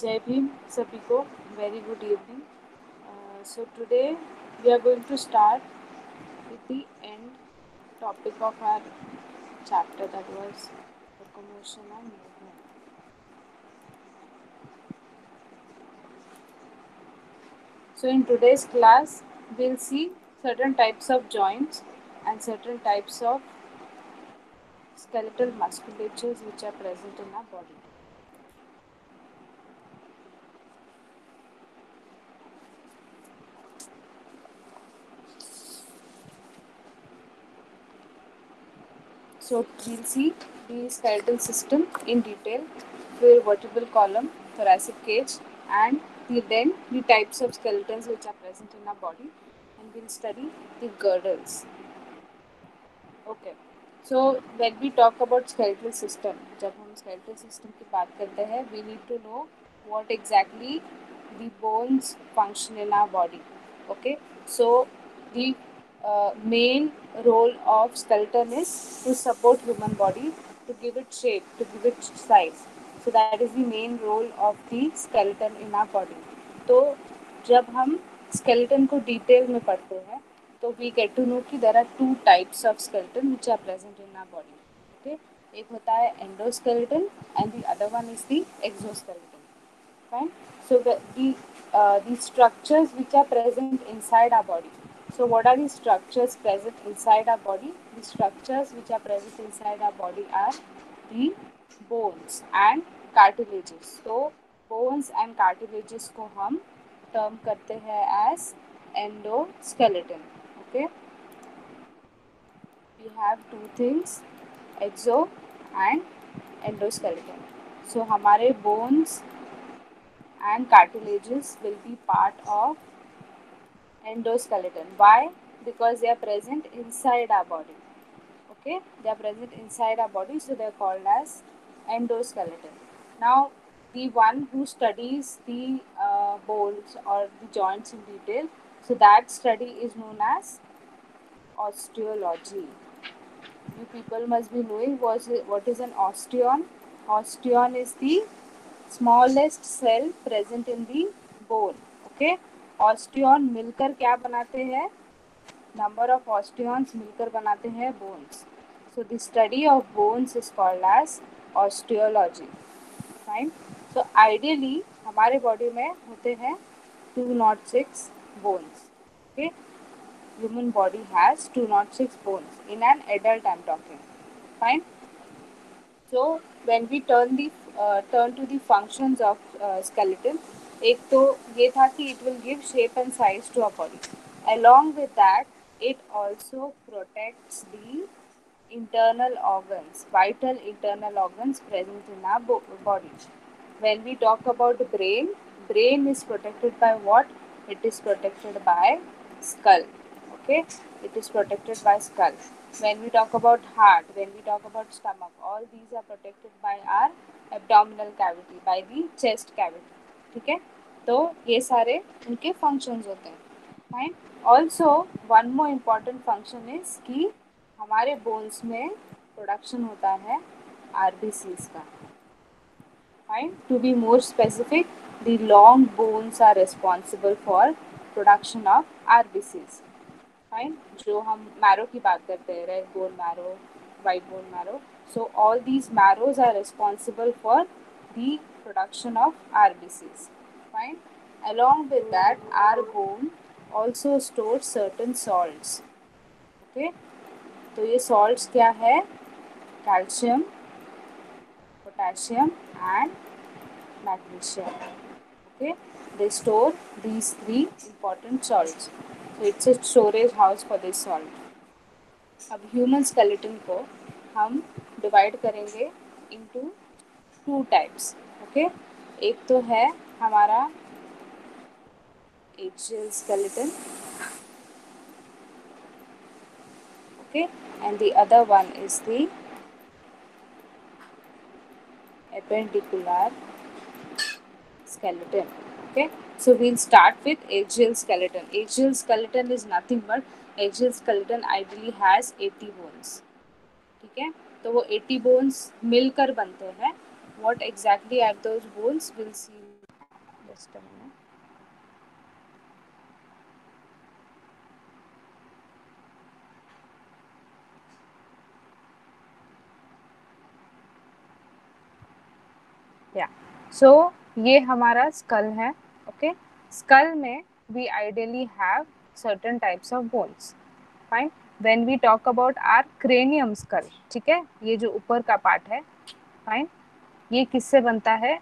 जय भीम सभी को very good evening. So today we are going to start with the end topic of our chapter, that was locomotion and movement. So in today's class we'll see certain types of joints and certain types of skeletal musculatures which are present in our body. So we'll see the skeletal system in detail through vertebral column, thoracic cage, and then the types of skeletons which are present in our body, and we'll study the girdles. Okay. So when we talk about skeletal system, जब हम skeletal system की बात करते हैं, we need to know what exactly the bones function in our body. Okay. So the main role of skeleton is to support human body, to give it shape, to give it size. So that is the main role of the skeleton in our body. तो जब हम skeleton को detail में पढ़ते हैं, तो we get to know कि there are two types of skeleton which are present in our body. Okay, एक होता है endoskeleton and the other one is the exoskeleton. Fine. So the structures which are present inside our body. So what are the structures present inside our body? The structures which are present inside our body are the bones and cartilages. So bones and cartilages को हम term करते हैं as endoskeleton. Okay, we have two things, exo and endoskeleton. So हमारे bones and cartilages will be part of endoskeleton. Why? Because they are present inside our body. Okay, they are present inside our body, so they are called as endoskeleton. Now, the one who studies the bones or the joints in detail, so that study is known as osteology. You people must be knowing what is an osteon. Osteon is the smallest cell present in the bone. Okay, osteon मिलकर क्या बनाते हैं? Number of osteons मिलकर बनाते हैं bones. So the study of bones is called as osteology. Fine. So ideally हमारे body में होते हैं 206 bones. Okay, human body has 206 bones in an adult. I'm talking. Fine. So when we turn to the functions of skeleton, एक तो ये था कि it will give shape and size to our body. Along with that, it also protects the internal organs, vital internal organs present in our body. When we talk about brain, brain is protected by what? It is protected by skull. Okay, it is protected by skull. When we talk about heart, when we talk about stomach, all these are protected by our abdominal cavity, by the chest cavity. ठीक है, तो ये सारे उनके functions होते हैं. Fine. Also, one more important function is कि हमारे bones में production होता है RBCs का. Fine. To be more specific, the long bones are responsible for production of RBCs. Fine. जो हम marrow की बात करते हैं, red bone marrow, white bone marrow. So all these marrows are responsible for the production of RBCs. Fine. Along with that, our bone also stores certain salts. Okay. तो ये salts क्या है? Calcium, potassium and magnesium. Okay, they store these three important salts. So it's a storage house for this salt. अब human skeleton को हम divide करेंगे into two types. Okay, एक तो है हमारा एजियल skeleton. Okay, and the other one is the appendicular skeleton. Okay, so we'll start with axial skeleton. Axial skeleton is nothing but axial skeleton ideally has 80 bones. ठीक है, तो वो 80 bones मिलकर बनते हैं. What exactly are those bones? We'll see. Just a minute. Yeah so ये हमारा skull है. ओके, स्कल में we ideally have certain types of bones. Fine. When we talk about our cranium skull, ठीक है, ये जो ऊपर का पार्ट है, फाइन, ये किससे बनता है?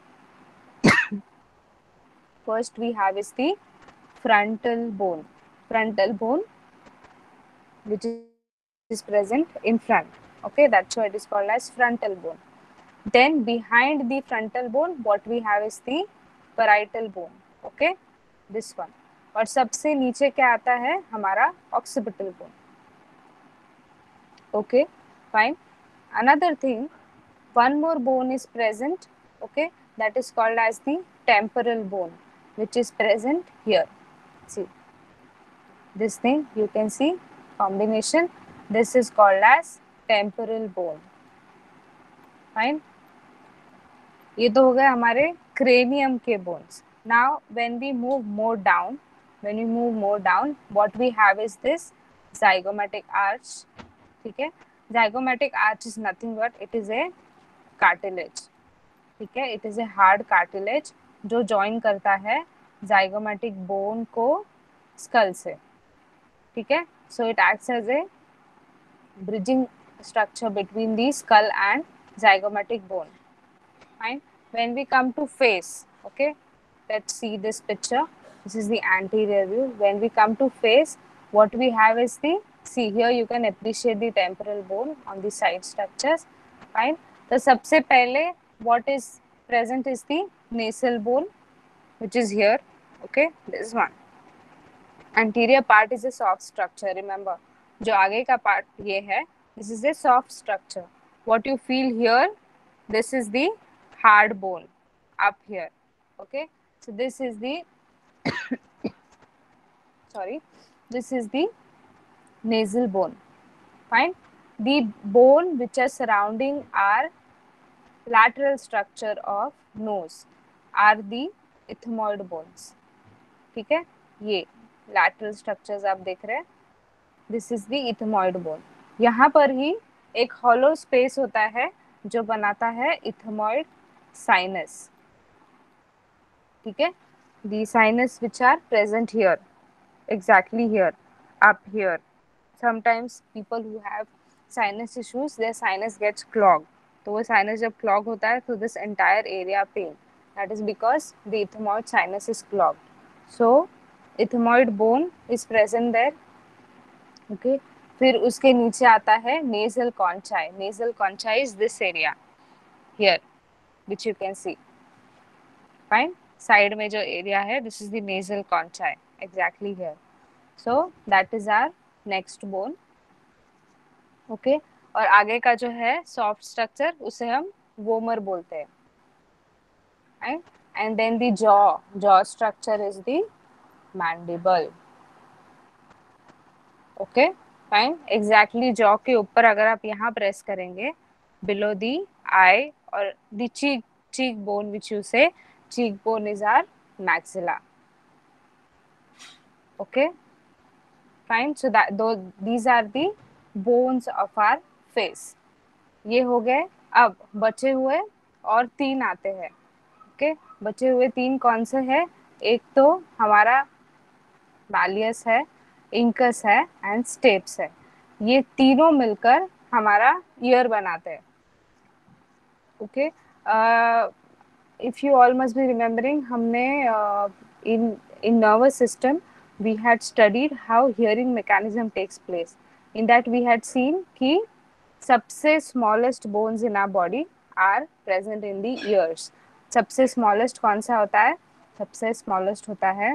First we have is the frontal bone. Frontal bone which is present in front. Okay, that's why it is called as frontal bone. Then behind the frontal bone what we have is the parietal bone. Okay, this one. और सबसे नीचे क्या आता है? हमारा occipital bone. Okay, fine. Another thing, one more bone is present. Okay, that is called as the temporal bone, which is present here. See this thing, you can see combination. This is called as temporal bone. Fine. ये तो हो गए हमारे cranium के bones. Now when we move more down, what we have is this zygomatic arch. ठीक है, zygomatic arch is nothing but it is a cartilage. ठीक है, it is a hard cartilage जो join करता है zygomatic bone को skull से. ठीक है, so it acts as a bridging structure between the skull and zygomatic bone. Fine. When we come to face, okay, let's see this picture. This is the anterior view. When we come to face, what we have is the, see here you can appreciate the temporal bone on the side structures. Fine. So सबसे पहले what is present is the nasal bone, which is here. Okay, this one. Anterior part is a soft structure. Remember, जो आगे का part ये है, this is a soft structure. What you feel here, this is the hard bone up here. Okay, so this is the sorry, this is the nasal bone. Fine. The bone which are surrounding our lateral structure of nose are the ethmoid bones. ठीक है, ये lateral structures आप देख रहे हैं. This is the ethmoid bone. यहाँ पर ही एक हॉलो स्पेस होता है जो बनाता है इथमॉइड साइनस. ठीक है, the sinus which are present here, exactly here, up here. Sometimes people who have sinus issues, their sinus gets clog. तो वो साइनस जब क्लॉग होता है तो this entire area pain, that is because the ethmoid sinus is clogged. So ethmoid bone is present there. Okay, फिर उसके नीचे आता है nasal conchae. Nasal conchae is this area here which you can see. Fine. Side में जो area है, this is the nasal conchae, exactly here. So that is our next bone. Okay, और आगे का जो है सॉफ्ट स्ट्रक्चर उसे हम वोमर बोलते हैं. And then the jaw structure is the mandible. Okay, fine. Exactly jaw के ऊपर अगर आप यहाँ प्रेस करेंगे, बिलो दी आई और दी cheek bone which you say, cheek bone is our maxilla. Okay, fine. So that these are the bones of our face. ये हो गए. अब बचे हुए और 3 आते हैं. ओके, बचे हुए 3 कौन से हैं? एक तो हमारा मैलियस है, इंकस है एंड स्टेप्स है. ये तीनों मिलकर हमारा ईयर बनाते हैं. Okay, if you all must be remembering, हमने in nervous system we had studied how hearing mechanism takes place. In that we had seen कि सबसे smallest bones in our body are present in the ears. सबसे smallest कौन सा होता है? सबसे smallest होता है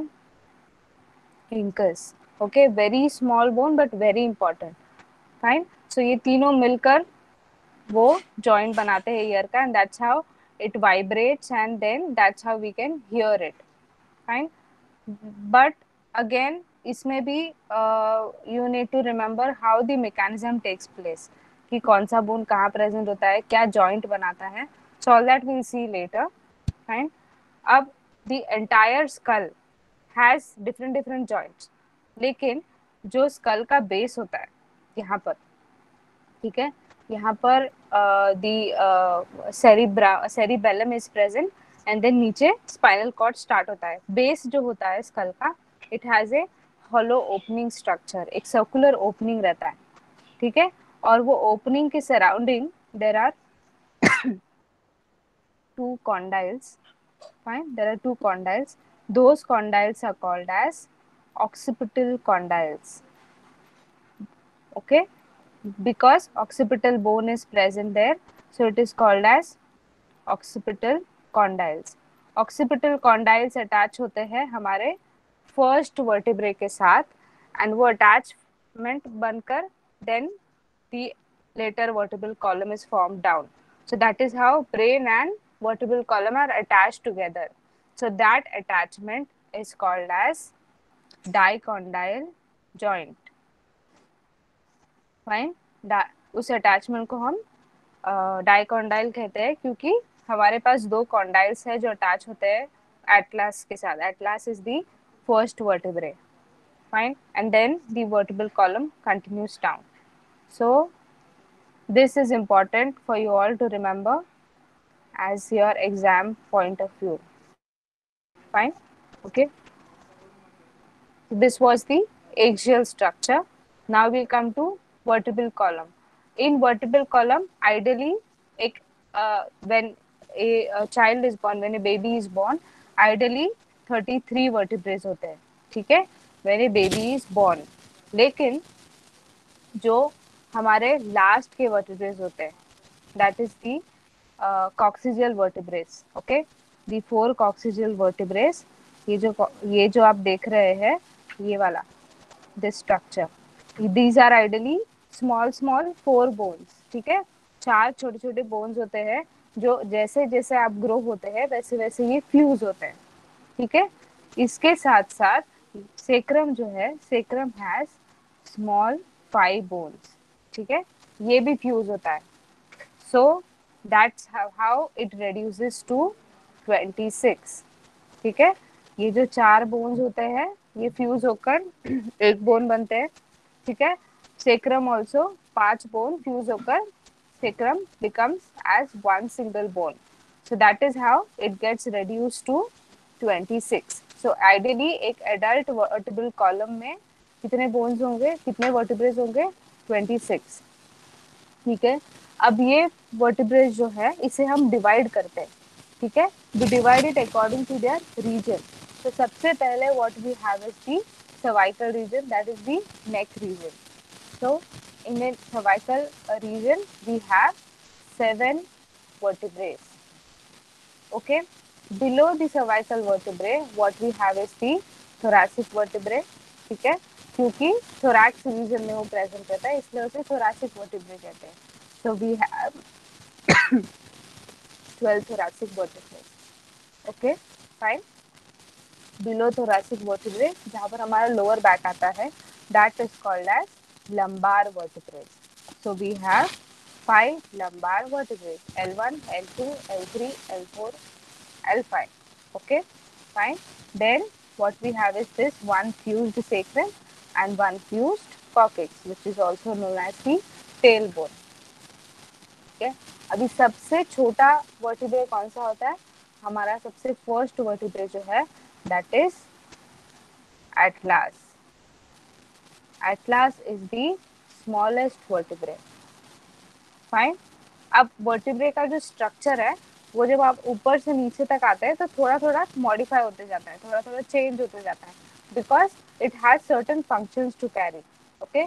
incus. Okay, very small bone but very important. Fine. So ये तीनों मिलकर वो जॉइंट बनाते हैं ईयर का, and that's how it vibrates and then that's how we can hear it. Fine. But again इसमें भी you need to remember how the mechanism takes place, कि कौन सा बोन कहाँ प्रेजेंट होता है, क्या जॉइंट बनाता है. So all that will see later. Fine. अब the entire skull has different different joints, लेकिन जो स्कल का बेस होता है यहाँ पर, ठीक है, यहाँ पर the cerebellum is present and then नीचे स्पाइनल कॉर्ड स्टार्ट होता है। बेस जो होता है स्कल का, it has a hollow opening structure, एक सर्कुलर ओपनिंग रहता है, ठीक है, और वो ओपनिंग के surrounding there are two condyles. Fine, there are two condyles. Those condyles are called as occipital condyles. Okay, because occipital bone is present there, so it is called as occipital condyles. Occipital condyles attach होते हैं हमारे first vertebrae के साथ, and वो attachment बनकर then the later vertebral column is formed down. So that is how brain and vertebral column are attached together. So that attachment is called as dicondyle joint. Fine. उस attachment को हम डाइकोंडाइल कहते हैं, क्योंकि हमारे पास दो कॉन्डाइल्स है जो अटैच होते हैं एटलास के साथ. Atlas is the first vertebrae. Fine, and then the vertebral column continues down. So this is important for you all to remember as your exam point of view. Fine, okay. This was the axial structure. Now we come to vertebral column. In vertebral column, ideally, when a child is born, when a baby is born, ideally 33 vertebrae होते हैं, ठीक है, when a baby is born. लेकिन जो हमारे last के vertebrae होते हैं, that is the coccygeal vertebrae. Okay, the 4 coccygeal vertebrae, ये जो आप देख रहे हैं, ये वाला this structure, these are ideally small small 4 bones. ठीक है, 4 छोटे छोटे बोन्स होते हैं जो जैसे जैसे आप ग्रो होते हैं वैसे वैसे ये फ्यूज होते हैं. ठीक है, इसके साथ साथ सेक्रम जो है, सेक्रम हैज स्मॉल 5 बोन्स. ठीक है, ये भी फ्यूज होता है. So that's how it reduces to 26. ठीक है, ये जो 4 बोन्स होते हैं ये फ्यूज होकर एक बोन बनते हैं. ठीक है, सेक्रम ऑल्सो 5 बोन फ्यूज होकर sacrum becomes as one single bone. So that is how it gets reduced to 26. So ideally एक adult vertebral column में कितने bones होंगे, कितने vertebrae होंगे, 26. ठीक है, अब ये vertebrae जो है इसे हम divide करते हैं. ठीक है, we divide it according to their region. तो सबसे पहले what we have is the cervical region, that is the neck region. So in the cervical region we have 7 vertebrae. Okay, below the cervical vertebrae what we have is the thoracic vertebrae. ठीक है, क्योंकि thorax region में वो present रहता है इसलिए उसे thoracic vertebrae कहते हैं. So we have 12 thoracic vertebrae. Okay, fine. Below thoracic vertebrae जहाँ पर हमारा lower back आता है, that is called as lumbar vertebrae. So we have 5 lumbar vertebrae, L1, L2, L3, L4, L5. Okay, fine. Then what we have is this one fused sacrum and one fused coccyx, which is also known as the tailbone. Okay, अभी सबसे छोटा vertebrae कौन सा होता है, हमारा सबसे first vertebrae जो है that is atlas. Atlas is the smallest vertebrae. Fine. अब वर्टिब्रे का जो स्ट्रक्चर है वो जब आप ऊपर से नीचे तक आते हैं तो थोड़ा थोड़ा मॉडिफाई होते जाता है, थोड़ा थोड़ा चेंज होते जाता है, because it has certain functions to carry. Okay,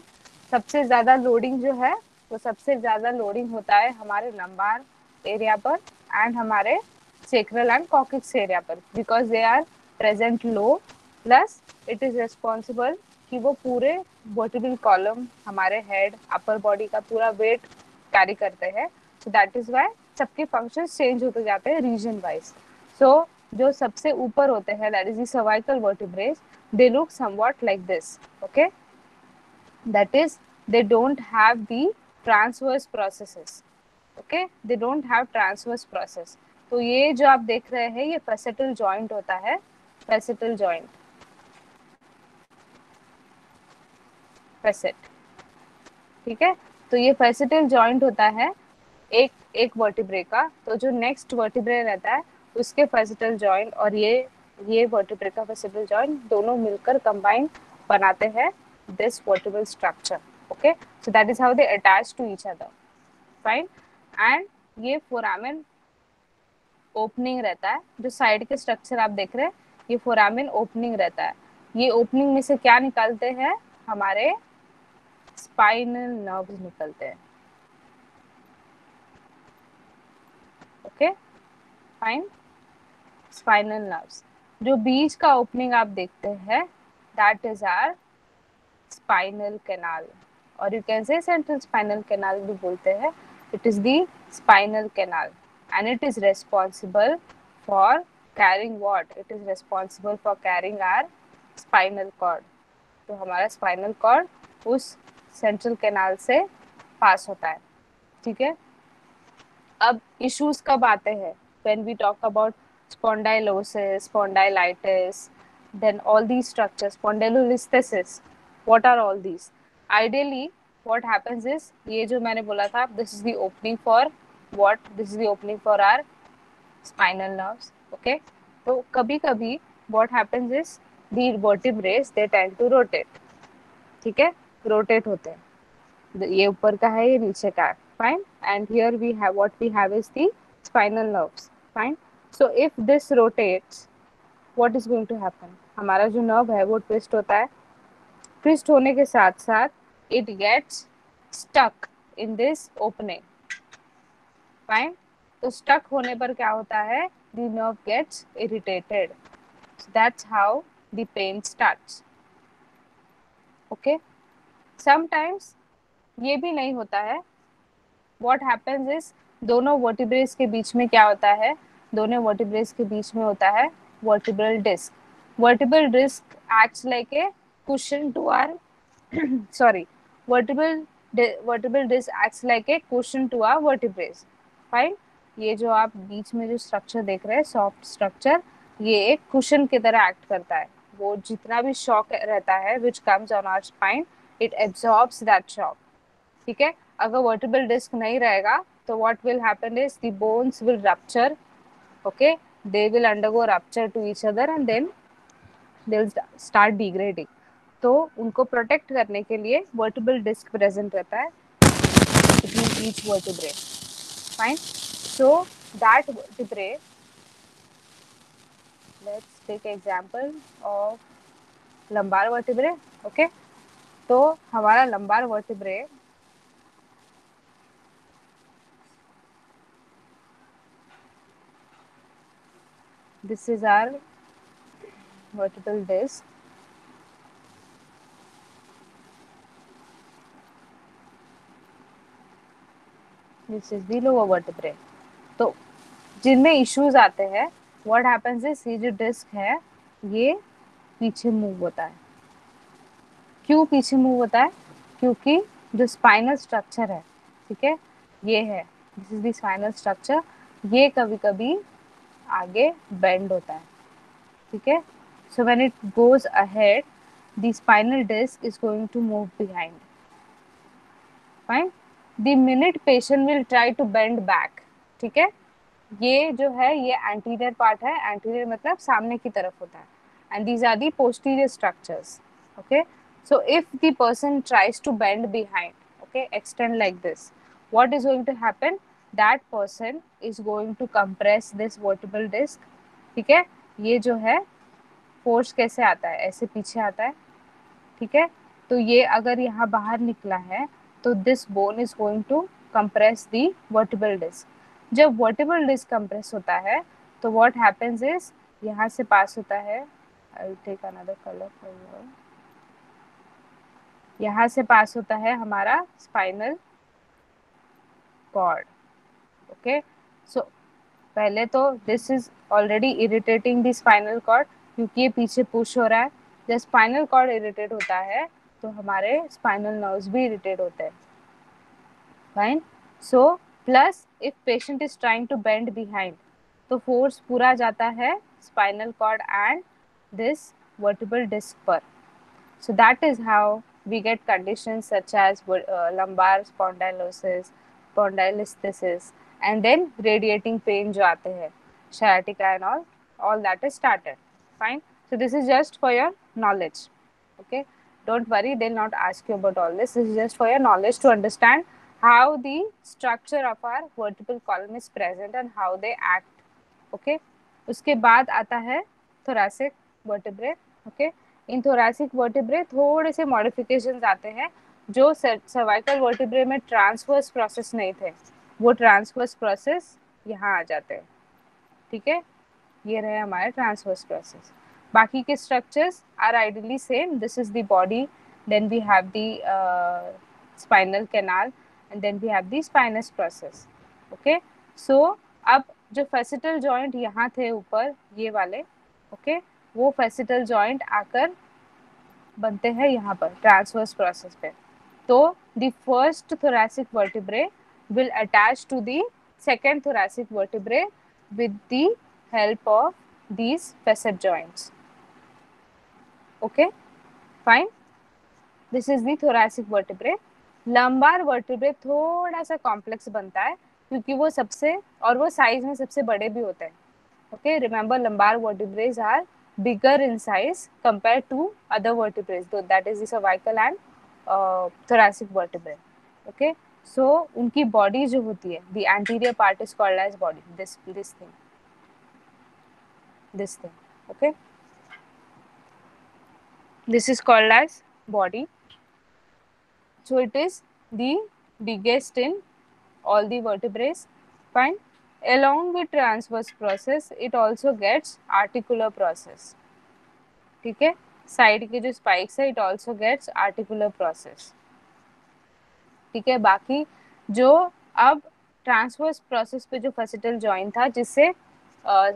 सबसे ज्यादा लोडिंग जो है वो सबसे ज्यादा लोडिंग होता है हमारे लंबार एरिया पर एंड हमारे सेक्रल एंड कॉक्सिक्स एरिया पर, because they are present low, plus it is responsible कि वो पूरे वर्टिब्रल कॉलम, हमारे हेड, अपर बॉडी का पूरा वेट कैरी करते हैं. सो दैट इज वाई सबके फंक्शन चेंज होते जाते हैं रीजन वाइज. सो जो सबसे ऊपर होते हैं that is the cervical vertebrae, they look somewhat like this. Okay, that is they don't have the transverse processes. Okay, they don't have transverse process. तो ये जो आप देख रहे हैं ये फेसेटल जॉइंट होता है, फेसेटल जॉइंट, फेसेट, ठीक है। तो ये फेसेटल जॉइंट होता है एक एक वर्टिब्रे का, तो जो नेक्स्ट वर्टिब्रे रहता है उसके फेसेटल जॉइंट और ये वर्टिब्रे का फेसेटल जॉइंट दोनों मिलकर कंबाइन बनाते हैं this vertebral structure, okay. So that is how they attach to each other, fine. And ये फोरामेन ओपनिंग रहता है, जो साइड के स्ट्रक्चर आप देख रहे हैं ये फोरामेन ओपनिंग रहता है। ये ओपनिंग में से क्या निकालते हैं, हमारे स्पाइनल नर्व्स निकलते हैं, ओके, फाइन। स्पाइनल नर्व्स, जो बीच का ओपनिंग आप देखते हैं that is our spinal canal, और you can say central spinal canal भी बोलते हैं। It is the spinal canal and it is responsible for carrying what, it is responsible for carrying our spinal cord. तो हमारा spinal cord उस central canal से pass होता है, ठीक है। अब इश्यूज कब आते हैं, when we talk about spondylosis, spondylitis, then all these structures, spondylolisthesis, what are all these? Ideally what happens is, ये जो मैंने बोला था, this is the opening for what, this is the opening for our spinal nerves, okay। तो कभी कभी what happens is the vertebrae they tend to rotate, ठीक है, रोटेट होते हैं, ये ऊपर का है ये नीचे का है, fine. And here we have what we have is the spinal nerves, fine. So if this rotates what is going to happen, हमारा जो नर्व है वो ट्विस्ट होता है, ट्विस्ट होने के साथ साथ it gets stuck in this opening, fine. तो स्टक होने पर क्या होता है, the nerve gets irritated, that's how the pain starts, okay. Sometimes ये भी नहीं होता है, what happens is दोनों वर्टिब्रेस के बीच में क्या होता है, दोनों वर्टिब्रेस के बीच में होता है vertebral disc, vertebral disc acts like a cushion to our sorry, vertebral vertebral disc acts like a cushion to our vertebrae, fine. ये जो आप बीच में जो स्ट्रक्चर देख रहे हैं सॉफ्ट स्ट्रक्चर, ये एक कुशन की तरह एक्ट करता है, वो जितना भी शॉक रहता है which comes on our spine it absorbs that shock, ठीक है। अगर वर्टिब्रल डिस्क नहीं रहेगा तो what will happen is the bones will rupture, okay, they will undergo rupture to each other and then they will start degrading. तो उनको protect करने के लिए वर्टिब्रल डिस्क प्रेजेंट रहता है between each vertebrae, fine। So that vertebrae, let's take example of lumbar vertebrae, okay। तो हमारा lumbar vertebrae this is our vertebral disc, this is the lower vertebrae। तो जिनमें इश्यूज आते हैं व्हाट हैपेंस इज, ये जो डिस्क है ये पीछे मूव होता है, क्यों पीछे मूव होता है, क्योंकि जो स्पाइनल स्ट्रक्चर है, ठीक है, ये है, this is the spinal structure, ये कभी कभी आगे बेंड होता है, ठीक है। So when it goes ahead the spinal disc is going to move behind, fine. The minute patient will try to bend back, ठीक है, ये जो है ये एंटीरियर पार्ट है, एंटीरियर मतलब सामने की तरफ होता है, and these are the posterior structures, okay. So if the person tries to bend behind, okay, extend like this, what is going to happen, that person is going to compress this vertebral disc, ठीक है। ये जो है force कैसे आता है, ऐसे पीछे आता है, ठीक है। तो ये अगर यहाँ बाहर निकला है तो this bone is going to compress the vertebral disc. जब वर्टिब्रल डिस्क कंप्रेस होता है तो व्हाट हैपेंस इज, यहाँ से पास होता है, I will take another colour for you, यहाँ से पास होता है हमारा स्पाइनल कॉर्ड, ओके। सो पहले तो this is already irritating the spinal cord, क्योंकि ये पीछे पुश हो रहा है, जब स्पाइनल कॉर्ड इरिटेट होता है तो हमारे स्पाइनल नर्व्स भी इरिटेट होते हैं, fine. So plus if patient is trying to bend behind, तो फोर्स पूरा जाता है spinal cord and this vertebral disc पर. So that is how we get conditions such as lumbar spondylosis, spondylolisthesis, and then radiating pain जो आते हैं, sciatica and all that is started. Fine. So this is just for your knowledge. Okay. Don't worry, they'll not ask you about all this. This is just for your knowledge to understand how the structure of our vertebral column is present and how they act. Okay. उसके बाद आता है thoracic vertebrae. Okay. इन thoracic vertebrae थोड़े से modifications आते हैं जो cervical vertebrae में transverse process नहीं थे, वो transverse process यहाँ आ जाते हैं. ठीक है, ये रहे हमारे ट्रांसवर्स प्रोसेस. बाकी के structures are ideally same. This is the body, then we have the spinal canal and then we have the spinous process. Okay, so अब जो फेसिटल जॉइंट यहाँ थे ऊपर ये वाले, ओके, वो फेसिटल जॉइंट आकर बनते हैं यहाँ पर ट्रांसवर्स प्रोसेस पे. तो the first thoracic vertebrae will attach to the second thoracic vertebrae with the help of these facet joints. Okay, fine. This is the thoracic vertebrae. lumbar vertebrae थोड़ा सा कॉम्प्लेक्स बनता है क्योंकि वो सबसे और वो साइज में सबसे बड़े भी होते हैं. Okay, remember lumbar vertebrae are bigger in size compared to other vertebrae, so that is the cervical and thoracic vertebrae. Okay, so उनकी body जो होती है, the anterior part is called as body. This thing. Okay, this is called as body. So it is the biggest in all the vertebrae. Fine. Along with transverse process, it also gets articular process. ठीक है, side के जो spikes है, it also gets articular process. ठीक है, बाकी जो अब ट्रांसवर्स प्रोसेस पे जो फेसिटल जॉइंट था जिससे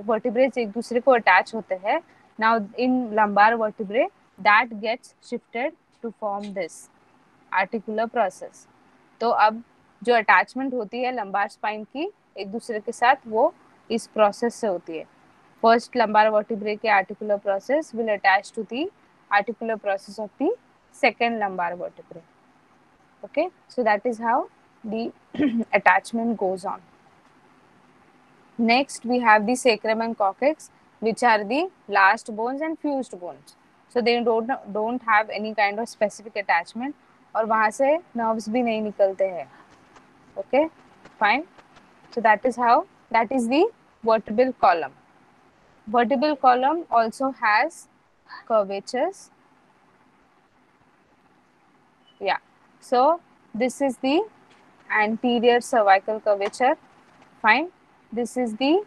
वर्टिब्रेज एक दूसरे को अटैच होते हैं, now in lumbar vertebrae that gets shifted to form this articular process. तो अब जो अटैचमेंट होती है लंबार स्पाइन की एक दूसरे के साथ, वो इस प्रोसेस से होती है. First lumbar vertebrae के articular process will attach to the articular process of the second lumbar vertebrae. Okay, so that is how the attachment goes on. Next, we have the sacrum and coccyx, which are the last bones and fused bones. So they don't have any kind of specific attachment, और वहाँ से nerves भी नहीं निकलते हैं. Okay, fine. So that is how, that is the vertebral column. Vertebral column also has curvatures. Yeah, so this is the anterior cervical curvature. Fine. This is the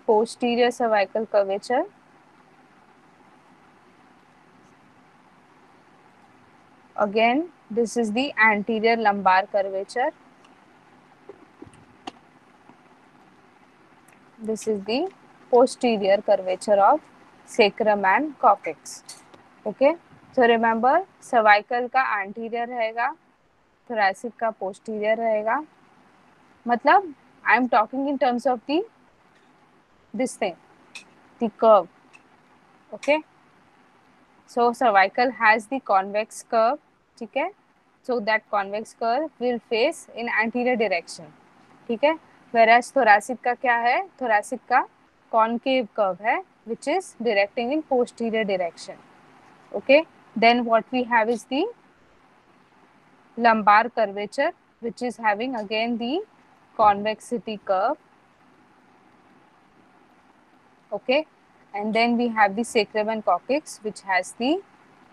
posterior cervical curvature. Again, this is the anterior lumbar curvature. This is the posterior curvature of sacrum and coccyx. Okay, so remember cervical का anterior रहेगा, thoracic का posterior रहेगा. मतलब I am talking in terms of the this thing, the curve. Okay, so cervical has the convex curve. ठीक है, so that convex curve will face in anterior direction. ठीक है, whereas thoracic का क्या है, thoracic का concave curve है which is directing in posterior direction. Okay, then what we have is the lumbar curvature which is having again the convexity curve. Okay, and then we have the sacrum and coccyx which has the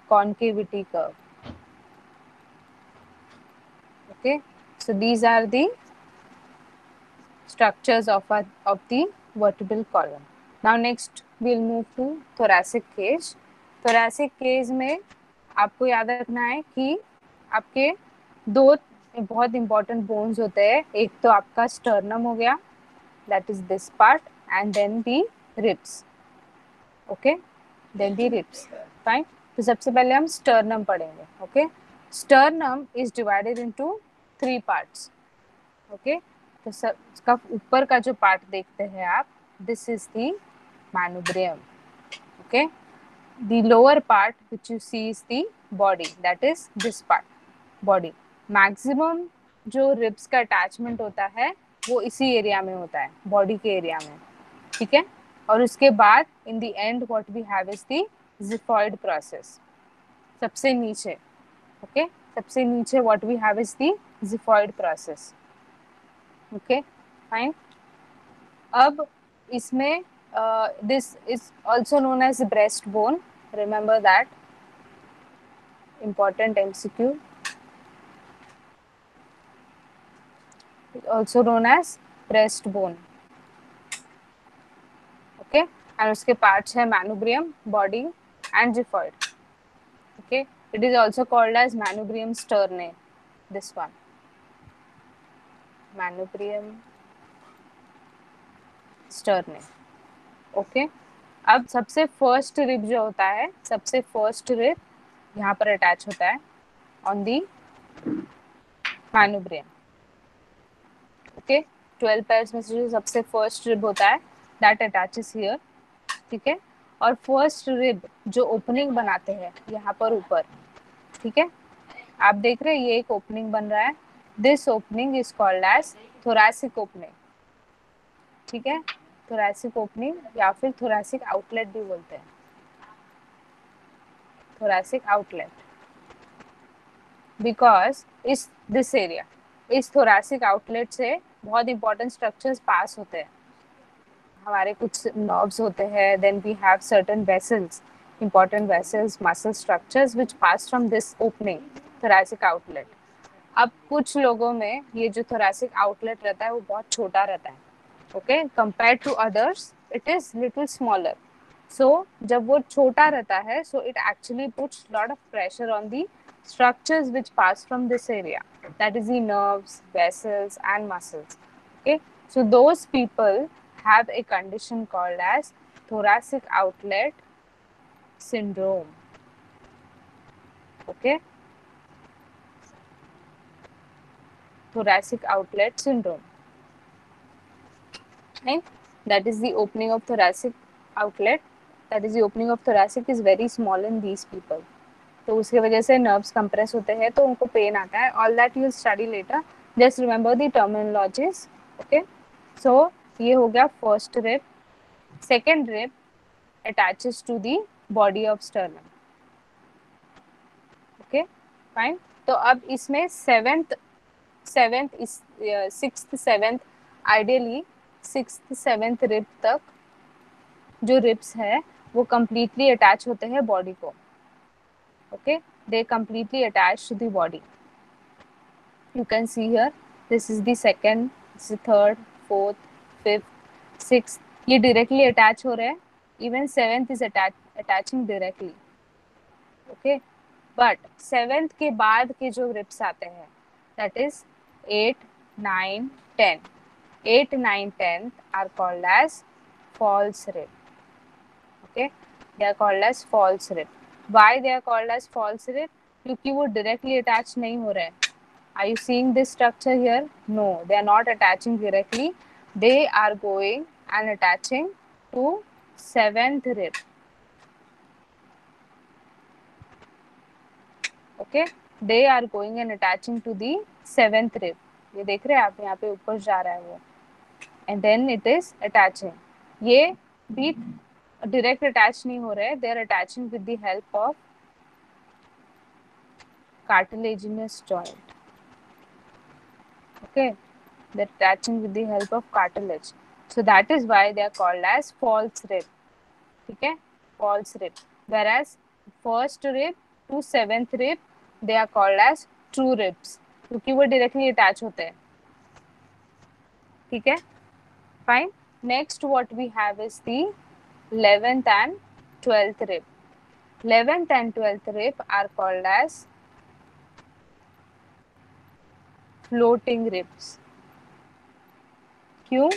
concavity curve. Okay, so these are the structures of the vertebral column. Now next we'll move to thoracic cage. Thoracic cage में आपको याद रखना है कि आपके दो बहुत important bones होते हैं. एक तो आपका sternum हो गया, that is this part, and then the ribs. Okay, then the ribs. Fine. तो सबसे पहले हम sternum पढ़ेंगे. Okay, sternum is divided into 3 parts. Okay, तो इसका ऊपर का जो पार्ट देखते हैं आप, this is the manubrium. Okay, the lower part which you see is the body, that is this part, body. Maximum जो रिब्स का अटैचमेंट होता है वो इसी एरिया में होता है, बॉडी के एरिया में. ठीक है, और उसके बाद in the end what we have is the xiphoid process, सबसे नीचे. ओके, सबसे नीचे what we have is the xiphoid process. Okay, fine. अब इसमें this is also known as breast bone. Remember that, important MCQ. Also known as breast bone. Okay, and उसके parts है manubrium, body and xiphoid. Okay, it is also called as manubrium sternae. This one, manubrium sternae. Okay, अब सबसे first rib जो होता है, सबसे first rib यहाँ पर अटैच होता है on the manubrium. Okay, 12 pairs में से जो सबसे फर्स्ट रिब होता है दैट अटैचेस हियर. ठीक है, और फर्स्ट रिब जो ओपनिंग बनाते हैं यहाँ पर ऊपर. ठीक है, आप देख रहे हैं ये एक ओपनिंग बन रहा है. This opening is called as thoracic opening. ठीक है, थोरैसिक ओपनिंग या फिर थोरैसिक आउटलेट भी बोलते हैं, थोरैसिक आउटलेट. बिकॉज इस दिस एरिया, इस थोरैसिक आउटलेट से बहुत इंपॉर्टेंट स्ट्रक्चर्स पास होते हैं. हमारे कुछ नर्व्स होते हैं, then we have certain vessels, important vessels, muscle structures which pass from this opening, thoracic outlet. अब कुछ लोगों में ये जो thoracic outlet रहता है वो बहुत छोटा रहता है. Okay, compared to others, it is little smaller. So जब वो छोटा रहता है, so it actually puts lot of pressure on the structures which pass from this area. That is the nerves, vessels, and muscles. Okay, so those people have a condition called as thoracic outlet syndrome. Okay, thoracic outlet syndrome. Right? That is the opening of thoracic outlet. That is the opening of thoracic is very small in these people. तो उसके वजह से nerves compress होते हैं तो उनको pain आता है. All that you study later, just remember the terminologies. Okay, so ये हो गया first rib. Second rib attaches to the body of sternum. Okay, fine. तो अब इसमें seventh sixth seventh, ideally sixth seventh rib तक जो रिब्स है वो completely अटैच होते हैं बॉडी को. Okay, they completely attach to the body. You can see here, this is the second, this is the third, fourth, fifth, sixth. ये directly attach हो रहे हैं. Even seventh is attaching directly. Okay, but seventh के बाद के जो ribs आते हैं, that is 8, 9, 10. 8, 9, 10 are called as false rib. Okay, they are called as false rib. Why they are called as false rib? क्योंकि वो directly attach नहीं हो रहे हैं. Are you seeing this structure here? No, they are not attaching directly. They are going and attaching to seventh rib. Okay, they are going and attaching to the seventh rib. ये देख रहे हैं आप, यहाँ पे ऊपर जा रहा है वो. And then it is attaching. ये भी direct attach नहीं हो रहे हैं. They are attaching with the help of cartilaginous joint. Okay, they're attaching with the help of cartilage. So that is why they are called as false rib. Okay, false rib. Whereas first rib to seventh rib, they are called as true ribs. क्योंकि वो directly attach होते हैं. ठीक है, fine. Next, what we have is the 11th and 12th rib. 11th and 12th rib are called as floating ribs. क्यों?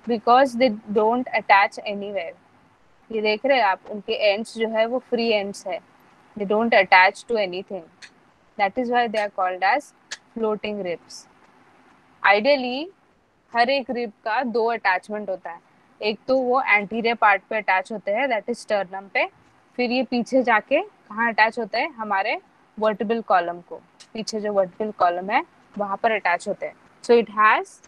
Because they don't attach anywhere. ये देख रहे हैं आप, उनके ends जो है वो free ends है. They don't attach to anything. That is why they are called as floating ribs. Ideally हर एक रिब का दो अटैचमेंट होता है, एक तो वो एंटीरियर पार्ट पे अटैच होते हैं, दैट इज स्टर्नम पे, फिर ये पीछे जाके कहाँ अटैच होते हैं, हमारे वर्टिब्रल कॉलम को, पीछे जो वर्टिब्रल कॉलम है वहां पर अटैच होते हैं। So it has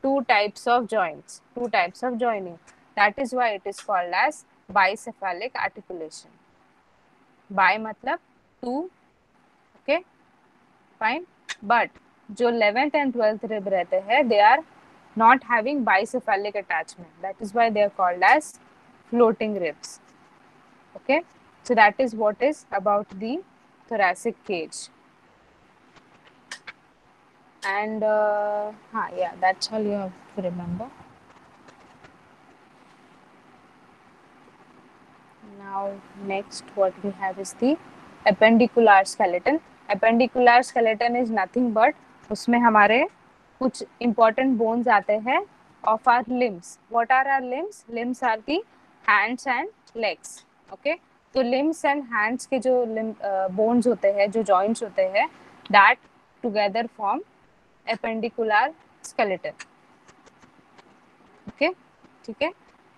two types of joints, two types of joining. That is why it is called as bicephalic articulation. Bi मतलब two, okay, fine. But जो 11th and 12th rib रहते हैं, they are not having bicephalic attachment. That is why they are called as floating ribs. Okay, so that is what is about the thoracic cage. And yeah, that's all you have to remember. Now next what we have is the appendicular skeleton. Appendicular skeleton is nothing but उसमें हमारे कुछ important bones आते हैं of our limbs. What are our limbs? Limbs are the hands and legs. Okay? तो limbs and hands के जो bones होते हैं, जो joints होते हैं, that together form appendicular skeleton. Okay? ठीक है,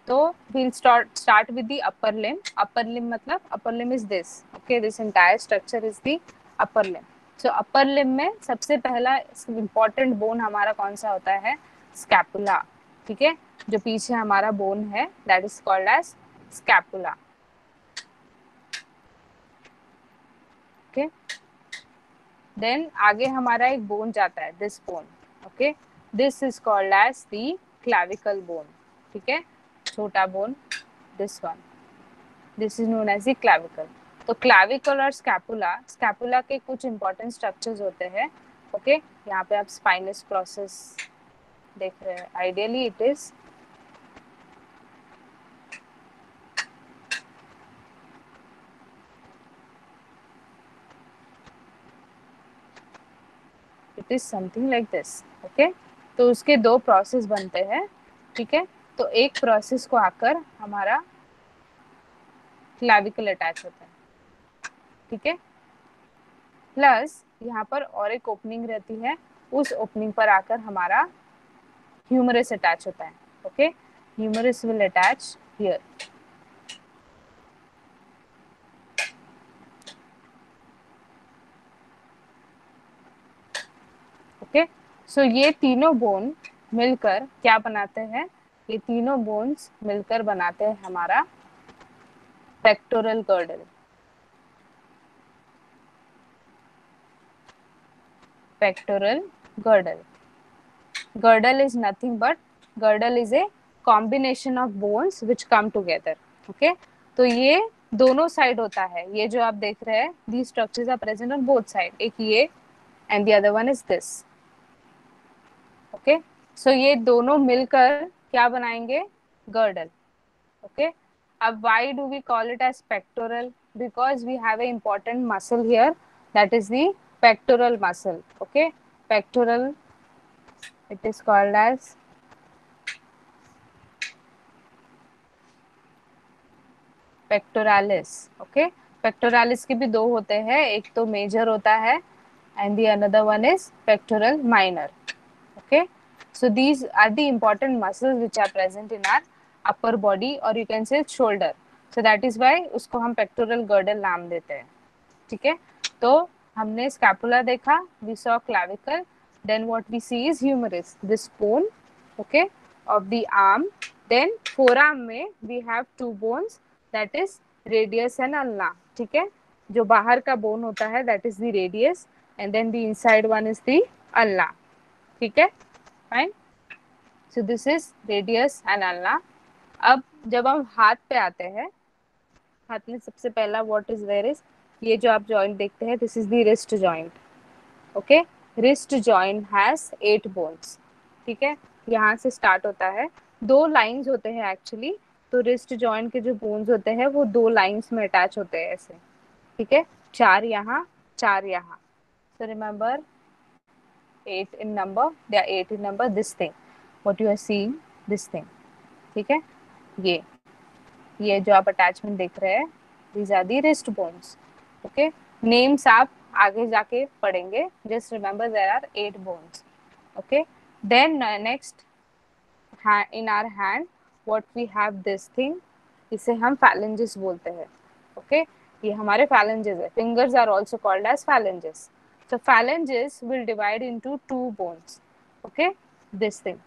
तो we'll start with the upper limb. Upper limb मतलब upper limb is this. Okay, this entire structure is the upper limb. So upper limb में सबसे पहला important bone हमारा कौन सा होता है? Scapula. ठीक है, जो पीछे हमारा bone है that is called as scapula. Okay, then आगे हमारा एक bone जाता है, this bone. Okay, this is called as the clavicle bone. ठीक है, छोटा bone, this one. This is known as the clavicle. तो क्लैविकल और स्कैपुला, स्कैपुला के कुछ इंपॉर्टेंट स्ट्रक्चर्स होते हैं. ओके, यहाँ पे आप स्पाइनस प्रोसेस देख रहे हैं. Ideally it is something like this. Okay, तो उसके दो प्रोसेस बनते हैं. ठीक है, तो एक प्रोसेस को आकर हमारा क्लैविकल अटैच होता है. ठीक है, प्लस यहाँ पर और एक ओपनिंग रहती है, उस ओपनिंग पर आकर हमारा ह्यूमरस अटैच होता है. Okay, humerus will attach here. Okay, so ये तीनों बोन मिलकर क्या बनाते हैं? ये तीनों बोन्स मिलकर बनाते हैं हमारा pectoral girdle. Pectoral girdle. Girdle is nothing but girdle is a combination of bones which come together. Okay, तो ये दोनों साइड होता है. ये जो आप देख रहे हैं, these structures are present on both side. एक ये and the other one is this. Okay, so ये दोनों मिलकर क्या बनाएंगे? Girdle. Okay, why do we call it as pectoral? Because we have an important muscle here, that is the pectoral muscle. Okay, pectoral, it is called as pectoralis. Okay, pectoralis के भी दो होते हैं, एक तो मेजर होता है and the another one is pectoral minor. Okay, so these are the important muscles which are present in our upper body, or you can say shoulder. So that is why उसको हम pectoral girdle नाम देते हैं. ठीक है, तो हमने scapula देखा, we saw clavicle, then what we see is humerus, this bone, okay, of the arm. Then forearm में we have two bones, that is radius and ulna. ठीक है, जो बाहर का बोन होता है that is the radius, and then the inside one is the ulna. ठीक है, fine. So this is radius and ulna. अब जब हम हाथ पे आते हैं, हाथ में सबसे पहला व्हाट इज देयर इज, ये जो आप जॉइंट देखते हैं, this is the wrist joint. Okay, wrist joint has 8 bones. ठीक है, यहाँ से स्टार्ट होता है. दो लाइंस होते हैं एक्चुअली. तो रिस्ट जॉइंट के जो बोन्स होते हैं वो दो लाइंस में अटैच होते हैं ऐसे. ठीक है, 4 यहाँ, 4 यहाँ. So remember 8 in number, they are 8 in number. This thing what you are seeing, this thing. ठीक है, ये जो आप अटैचमेंट देख रहे हैं, these are the wrist bones. Okay, names आप आगे जाके पढ़ेंगे. Just remember there are 8 bones. Okay. Then next, in our hand what we have this thing, इसे हम phalanges बोलते हैं. ओके. ये हमारे phalanges है. fingers are also called as phalanges. So phalanges will divide into 2 bones. Okay, this thing,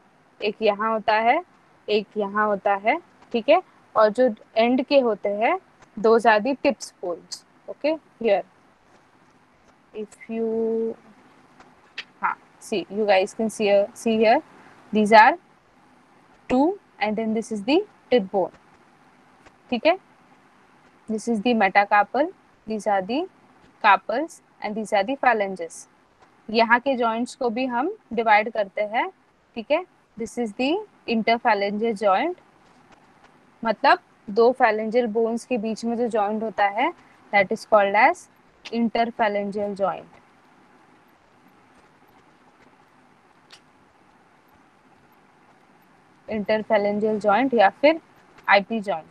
एक यहाँ होता है, एक यहाँ होता है. ठीक है. और जो end के होते हैं, those are the tips bones. Okay, here if you see, you guys can see here, these are 2 and then this is the tip bone. ठीक है. This is the metacarpal, these are the carpals and these are the phalanges. यहाँ के joints को भी हम divide करते हैं. ठीक है. This is the interphalangeal joint, मतलब 2 phalangeal bones के बीच में जो joint होता है, that is called as interphalangeal joint. Interphalangeal joint या फिर IP joint.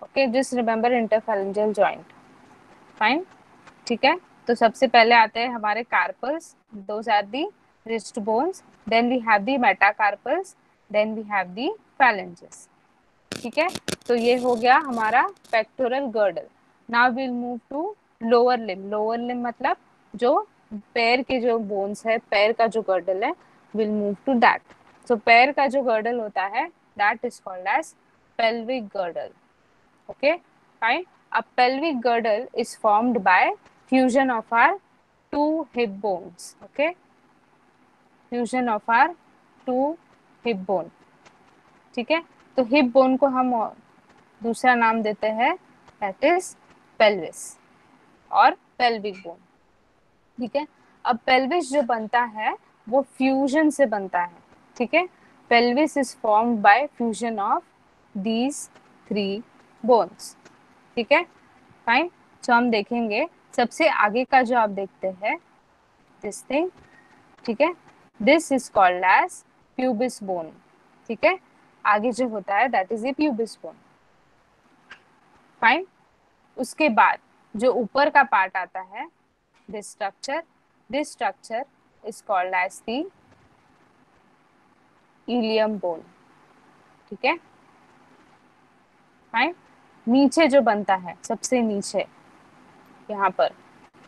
Okay, just remember interphalangeal joint. Fine. ठीक है. तो सबसे पहले आते हैं हमारे carpals. Those are the wrist bones. Then we have the metacarpals. Then we have the phalanges. ठीक है. तो ये हो गया हमारा pectoral girdle. Now we'll move to lower limb. Lower limb मतलब जो पैर के जो bones है, पैर का जो girdle है, we'll move to that. So पैर का जो girdle होता है, that is called as pelvic girdle. Okay, fine. A pelvic girdle is formed by fusion of our 2 hip bones. Okay, fusion of our 2 hip bone. ठीक है. तो hip bone को हम दूसरा नाम देते हैं, that is pelvis और pelvic bone. ठीक है. अब pelvis जो बनता है वो fusion से बनता है. ठीक है. pelvis is formed by fusion of these 3 bones. ठीक है. फाइन. तो हम देखेंगे सबसे आगे का जो आप देखते हैं, दिस थिंग. ठीक है. This is called as pubis bone. ठीक है. आगे जो होता है that is a pubis bone. Fine. उसके बाद जो ऊपर का पार्ट आता है, this structure is called as the ilium bone. ठीक है. फाइन. नीचे जो बनता है सबसे नीचे यहाँ पर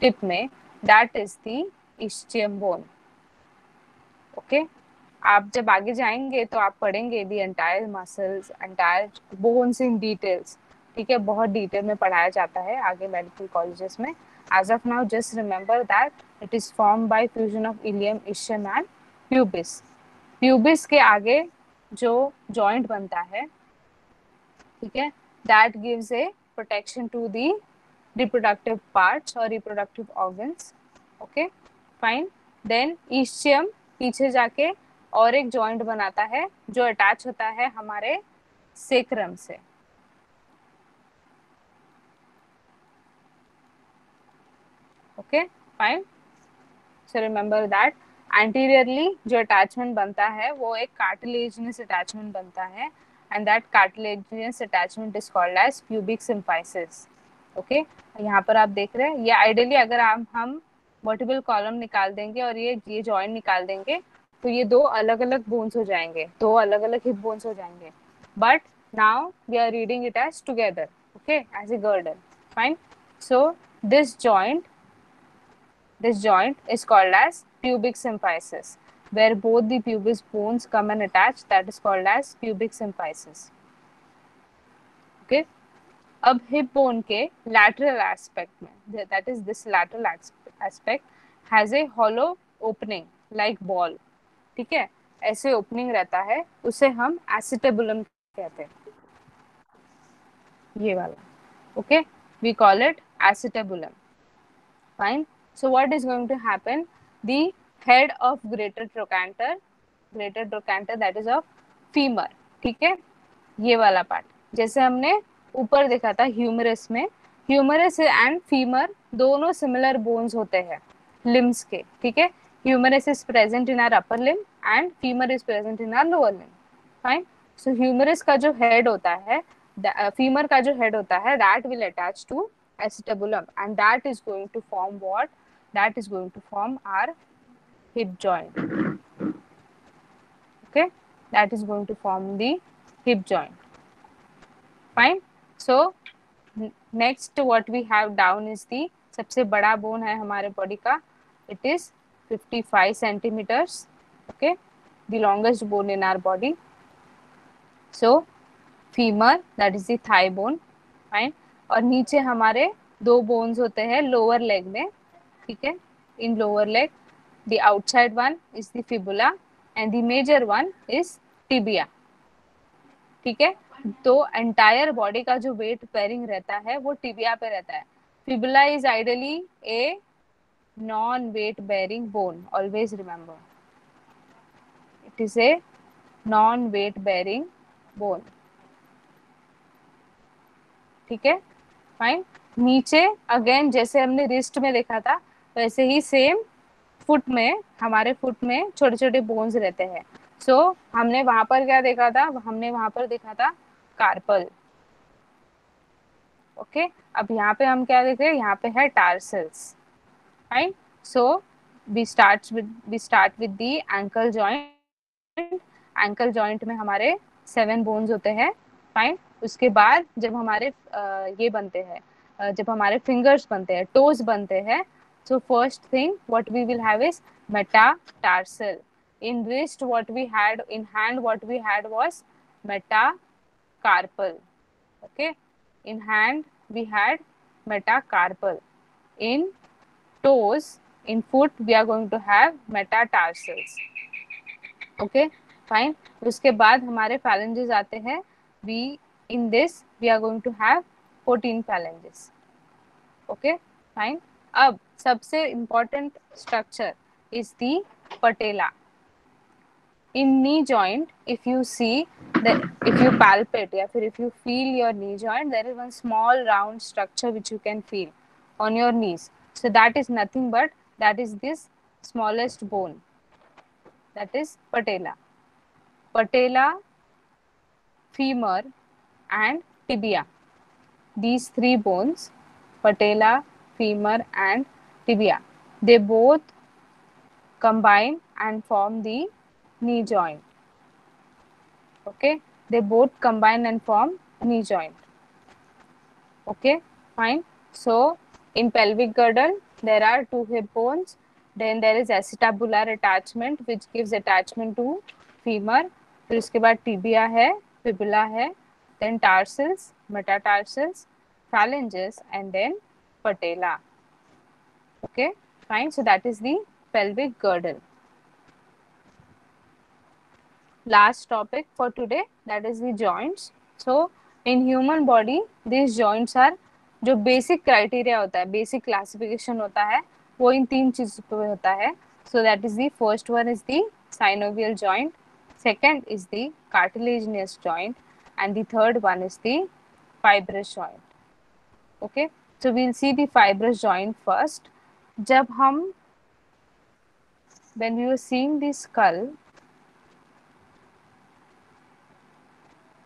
टिप में, that is the ischium bone. Okay. आप जब आगे जाएंगे तो आप पढ़ेंगे the entire muscles, entire bones in details. ठीक है. बहुत डिटेल में पढ़ाया जाता है आगे मेडिकल कॉलेजेस में. As of now just remember that it is form by fusion of ilium, ischium and pubis. Pubis के आगे जो जॉइंट बनता है, ठीक है, that gives a protection to the reproductive parts or reproductive organs. Okay, fine. Then ischium पीछे जाके और एक जॉइंट बनाता है जो अटैच होता है हमारे सेक्रम से. Okay, fine. So remember that anteriorly जो अटैचमेंट बनता है वो एक cartilaginous अटैचमेंट बनता है, and that cartilaginous attachment is called as pubic symphysis. Okay, यहाँ पर आप देख रहे हैं ये आइडियली अगर हम वर्टिब्रल कॉलम निकाल देंगे और ये जॉइंट निकाल देंगे तो ये 2 अलग अलग बोन्स हो जाएंगे, 2 अलग अलग हिप बोन्स हो जाएंगे. But now we are reading it as together. Okay, as a girdle. Fine. So this joint is called as pubic symphysis, where both the pubis bones come and attach. That is called as pubic symphysis. Okay. अब hip bone के lateral aspect में, that is this lateral aspect has a hollow opening like ball. ठीक है. ऐसे opening रहता है, उसे हम acetabulum कहते हैं. ये वाला. Okay, we call it acetabulum. Fine. So what is going to happen? The head of greater trochanter that is of femur. ठीक है. ये वाला पार्ट जैसे हमने ऊपर देखा था ह्यूमरस में, ह्यूमरस एंड फीमर दोनों सिमिलर बोन्स होते हैं लिम्स के. ठीक है. Humerus is present in our upper limb and femur is present in our lower limb. Fine. So humerus का जो हेड होता है, फीमर का जो हेड होता है, that will attach to acetabulum, and that is going to form what? That is going to form our hip joint. Okay, that is going to form the hip joint. Fine. So next what we have down is the सबसे बड़ा bone है हमारे body का. It is 55 centimeters. Okay, the longest bone in our body. So femur, that is the thigh bone. Fine. और नीचे हमारे दो bones होते हैं लोअर लेग में. ठीक है, in lower leg the outside one is the fibula and the major one is tibia. ठीक है, तो एंटायर बॉडी का जो वेट बेरिंग रहता है वो टिबिया पे रहता है. Fibula is ideally a non weight bearing bone. Always remember, it is a non weight bearing bone. ठीक है, फाइन. नीचे अगेन जैसे हमने रिस्ट में देखा था वैसे ही सेम फुट में, हमारे फुट में छोटे छोटे बोन्स रहते हैं. सो हमने वहां पर क्या देखा था? हमने वहां पर देखा था कार्पल. ओके, अब यहाँ पे हम क्या देख रहे हैं? यहाँ पे है tarsals. Fine. So we start with the ankle joint. Ankle joint में हमारे 7 बोन्स होते हैं. फाइन. उसके बाद जब हमारे ये बनते हैं, जब हमारे फिंगर्स बनते हैं, टोज बनते हैं, so first thing what we will have is metatarsal. In wrist what we had, in hand what we had was metacarpal. Okay, in hand we had metacarpal. In toes, in foot we are going to have metatarsals. Okay, fine. उसके बाद हमारे phalanges आते हैं. We in this we are going to have 14 phalanges. Okay, fine. अब सबसे important structure is the patella. In knee joint, if you see that, if you palpate, या फिर if you feel your knee joint, there is one small round structure which you can feel on your knees. So that is nothing but that is this smallest bone. That is patella. Patella, femur, and tibia. These three bones, patella, femur, and tibia, they both combine and form the knee joint. Okay, they both combine and form knee joint. Okay, fine. So in pelvic girdle there are 2 hip bones. Then there is acetabular attachment which gives attachment to femur. फिर उसके बाद tibia है, fibula है, then tarsals, metatarsals, phalanges, and then patella. Okay, fine. So that is the pelvic girdle. Last topic for today, that is the joints. So in human body these joints are, जो basic criteria होता है, basic classification होता है, वो इन 3 चीजों पे होता है. So that is the first one is the synovial joint, second is the cartilaginous joint, and the third one is the fibrous joint. Okay, so we'll see the fibrous joint first. जब हम, when we were seeing the skull,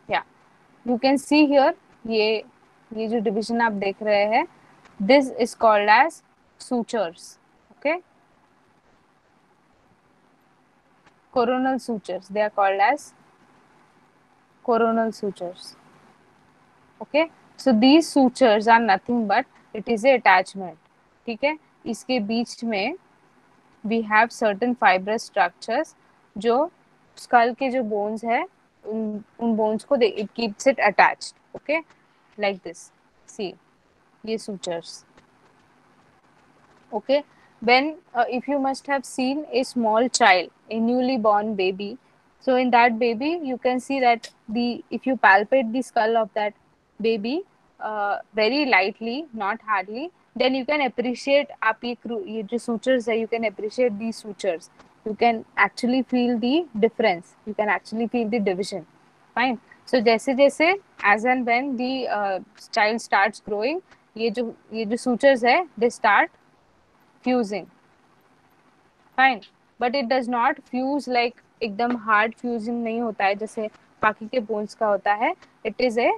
yeah, you can see here, ये जो division आप देख रहे हैं, this is called as sutures. Okay, coronal sutures, they are called as coronal sutures. Okay, so these sutures are nothing but it is a attachment. ठीक है, इसके बीच में we have certain fibrous structures जो skull के जो bones है उन bones को it keeps it attached. Okay, like this. See, ये sutures. Okay, when if you must have seen a small child, a newly born baby, so in that baby you can see that if you palpate the skull of that baby very lightly, not hardly, then you can appreciate आप ये जो sutures है, you can appreciate these sutures. You can actually feel the difference. You can actually feel the division. Fine. So जैसे जैसे as and when the child starts growing, ये जो sutures है, they start fusing. Fine. But it does not fuse like एकदम hard fusing नहीं होता है जैसे बाकी के bones का होता है. It is a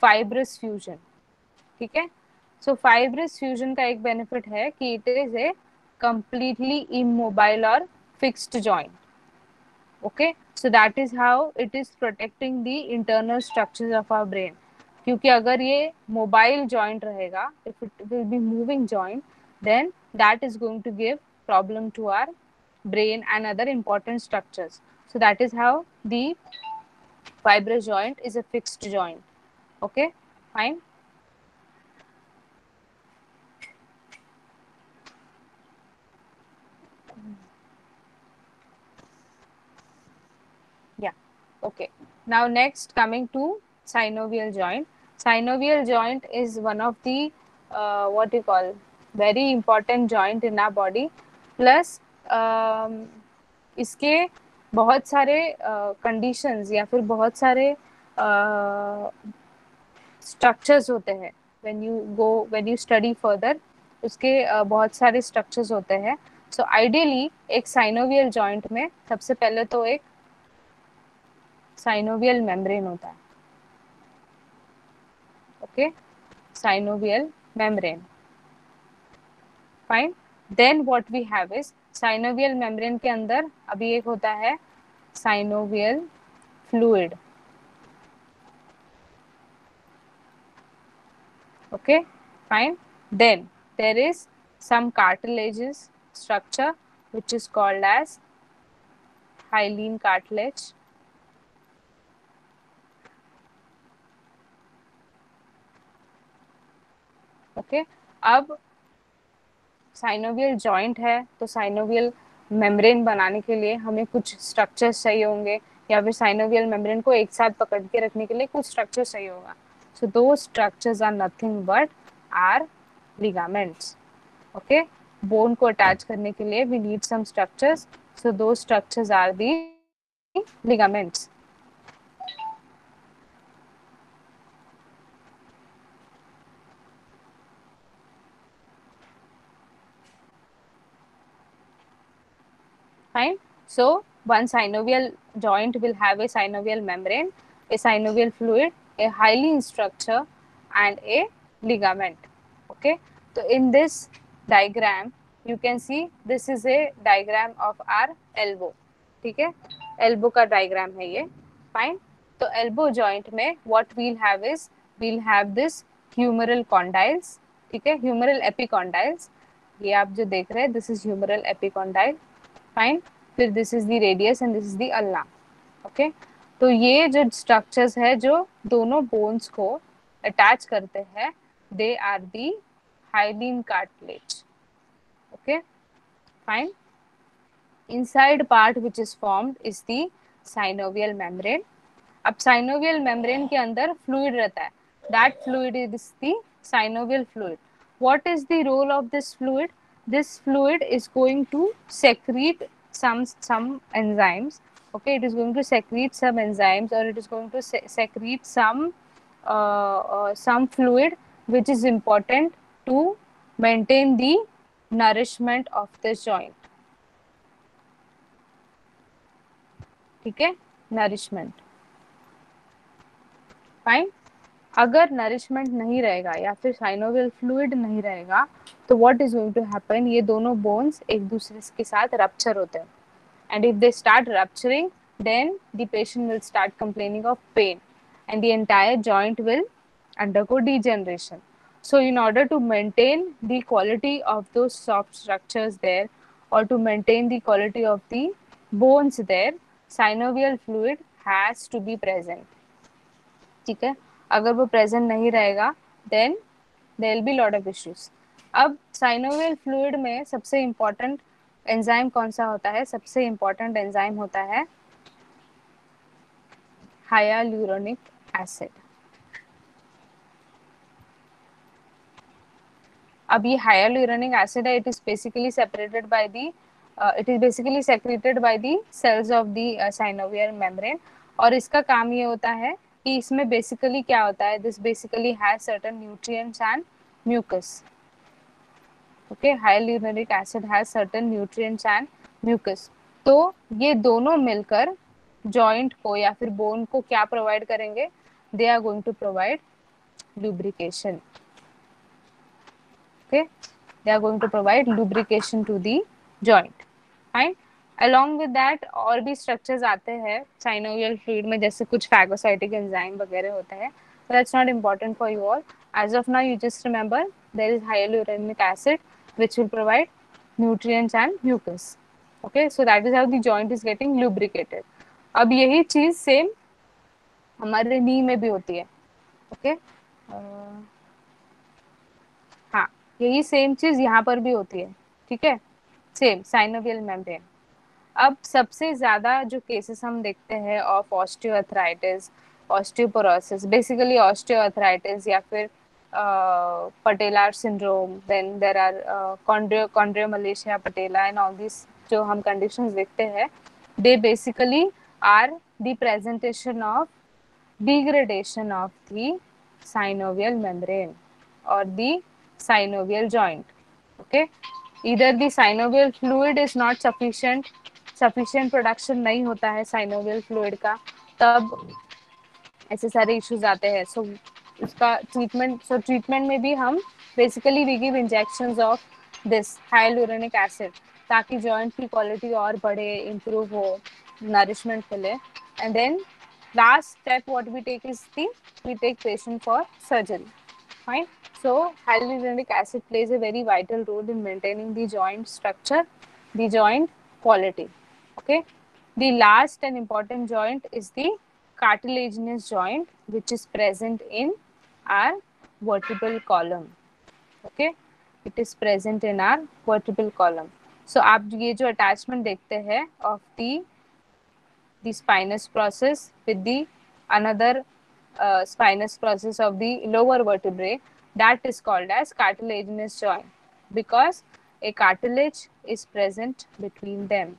fibrous fusion. ठीक है. सो फाइब्रस फ्यूजन का एक बेनिफिट है कि it is A completely immobile or fixed joint. Okay, so that is how it is protecting the internal structures of our brain. क्योंकि अगर ये mobile joint रहेगा, if it will be moving joint, then that is going to give problem to our brain and other important structures. So that is how the fibrous joint is a fixed joint. Okay, fine. Yeah. Okay. Now next, coming to synovial joint. Synovial joint is one of the what you call very important joint in our body. Plus इसके बहुत सारे conditions या फिर बहुत सारे structures होते हैं. When you study further उसके बहुत सारे स्ट्रक्चर्स होते हैं. सो आइडियली एक साइनोवियल जॉइंट में सबसे पहले तो एक साइनोवियल मेम्ब्रेन होता है. Okay, synovial membrane. Fine. Then what we have is synovial membrane के अंदर अभी एक होता है synovial fluid. Okay, fine. Then there is some cartilages structure which is called as hyaline cartilage. Okay, अब साइनोवियल जॉइंट है तो साइनोवियल मेम्ब्रेन बनाने के लिए हमें कुछ स्ट्रक्चर्स चाहिए होंगे या फिर साइनोवियल मेम्ब्रेन को एक साथ पकड़ के रखने के लिए कुछ स्ट्रक्चर चाहिए होगा. So those structures are nothing but our ligaments. Okay, bone को अटैच करने के लिए we need some structures. So those structures are the ligaments. Fine. So one synovial joint will have a synovial membrane, a synovial fluid, a hyaline structure, and a ligament. Okay. So in this diagram, you can see this is a diagram of our elbow. ठीक है, elbow का diagram है ये. Fine. तो elbow joint में what we'll have is we'll have this humeral condyles. ठीक है, humeral epicondyles. ये आप जो देख रहे हैं this is humeral epicondyle. Fine. फिर this is the radius and this is the ulna. Okay, तो ये जो स्ट्रक्चर्स है जो दोनों बोन्स को अटैच करते हैं they are the hyaline cartilage. Okay, fine. inside part which is formed is the synovial membrane. अब synovial membrane के अंदर fluid रहता है. That fluid is the synovial fluid. What is the role of this fluid? This fluid is going to secrete some enzymes. Okay, it is going to secrete some enzymes or it is going to secrete some fluid which is important to maintain the nourishment of this joint. ठीक है, nourishment. Fine. अगर nourishment नहीं रहेगा या फिर synovial fluid नहीं रहेगा तो what is going to happen, ये दोनों बोन्स एक दूसरे के साथ रप्चर होते हैं. And if they start rupturing then the patient will start complaining of pain and the entire joint will undergo degeneration. So in order to maintain the quality of those soft structures there or to maintain the quality of the bones there, synovial fluid has to be present. ठीक है, अगर वो present नहीं रहेगा then there will be lot of issues. अब synovial fluid में सबसे important enzyme कौन सा होता है? सबसे इम्पोर्टेंट एंजाइम होता है हाइयालुरोनिक एसिड. अब ये हाइयालुरोनिक एसिड है, it is basically separated by the it is basically secreted by the cells of the synovial membrane. और इसका काम ये होता है कि इसमें बेसिकली क्या होता है, this basically has certain nutrients and mucus. Okay, hyaluronic acid has certain nutrients and mucus. तो ये दोनों मिलकर जॉइंट को या फिर बोन को क्या प्रोवाइड करेंगे? They are going to provide lubrication. Okay, they are going to provide lubrication to the joint. Fine. Along with that और भी structures आते हैं synovial fluid में, जैसे कुछ phagocytic enzyme वगैरह होता है. But that's not important for you all. As of now, you just remember there is hyaluronic acid which will provide nutrients and mucus. Okay, so that is how the joint is getting lubricated. अब यही चीज same हमारे नी में भी होती है. Okay, हाँ, यही सेम चीज यहाँ पर भी होती है. ठीक है, सेम साइनोवियल मेम्ब्रेन. अब सबसे ज्यादा जो केसेस हम देखते हैं of osteoarthritis, osteoporosis, basically osteoarthritis या फिर patellar syndrome, then there are chondromalacia patella and all this जो हम कंडीशंस देखते हैं, they basically are the presentation of degradation of the synovial membrane or the synovial joint. Okay, either the synovial fluid is not sufficient, sufficient production नहीं होता है synovial fluid का, तब ऐसे सारे इश्यूज आते हैं. सो उसका ट्रीटमेंट, सो ट्रीटमेंट में भी हम basically we give injections of this hyaluronic acid ताकि जॉइंट की क्वालिटी और बढ़े, इम्प्रूव हो, नरिशमेंट मिले. And then last step what we take is the we take patient for surgery. Fine. So hyaluronic acid plays a very vital role in maintaining the joint structure, the joint quality. Okay, the last and important joint is the cartilaginous joint which is present in our vertebral column. Okay, it is present in our vertebral column. So आप ये जो attachment देखते हैं of the spinous process with the another spinous process of the lower vertebrae, that is called as cartilaginous joint because a cartilage is present between them.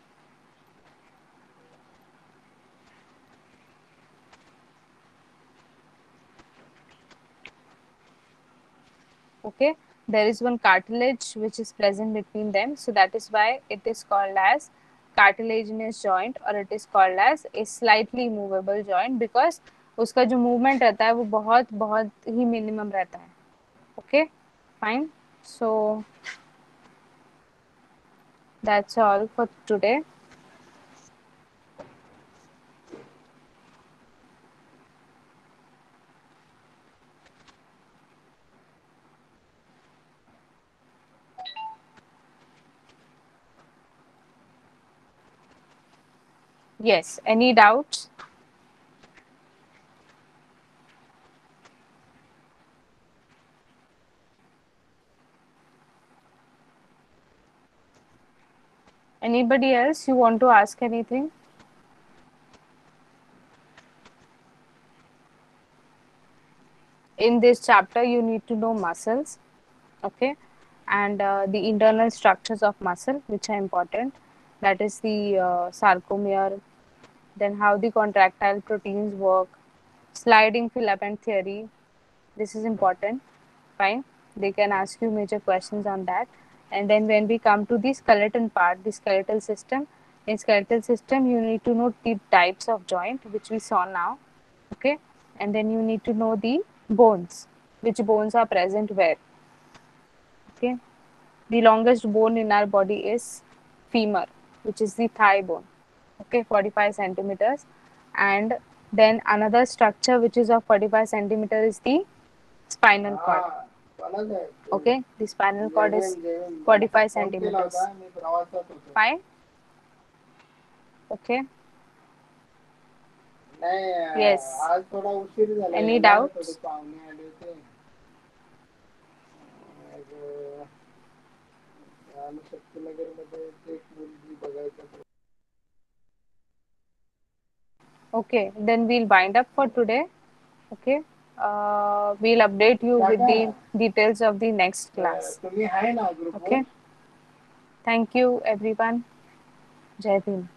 Okay, there is one cartilage which is present between them, so that is why it is called as cartilaginous joint or it is called as a slightly movable joint because उसका जो movement रहता है वो बहुत बहुत ही minimum रहता है. Okay, fine. So that's all for today. Yes, any doubts? Anybody else you want to ask anything? In this chapter you need to know muscles, okay, and the internal structures of muscle which are important, that is the sarcomere, then how the contractile proteins work, sliding filament theory, this is important. Fine, they can ask you major questions on that. And then when we come to the skeleton part, the skeletal system, in skeletal system you need to know the types of joint which we saw now. Okay, and then you need to know the bones, which bones are present where. Okay, the longest bone in our body is femur, which is the thigh bone. Okay, 45 centimeters. And then another structure which is of 45 centimeters is the spinal cord. Okay, the spinal cord is 45 centimeters. Fine. Okay. Yes. Any doubts? Okay, then we'll wind up for today. Okay, we'll update you with the details of the next class. Okay, thank you everyone. Jai Bhim.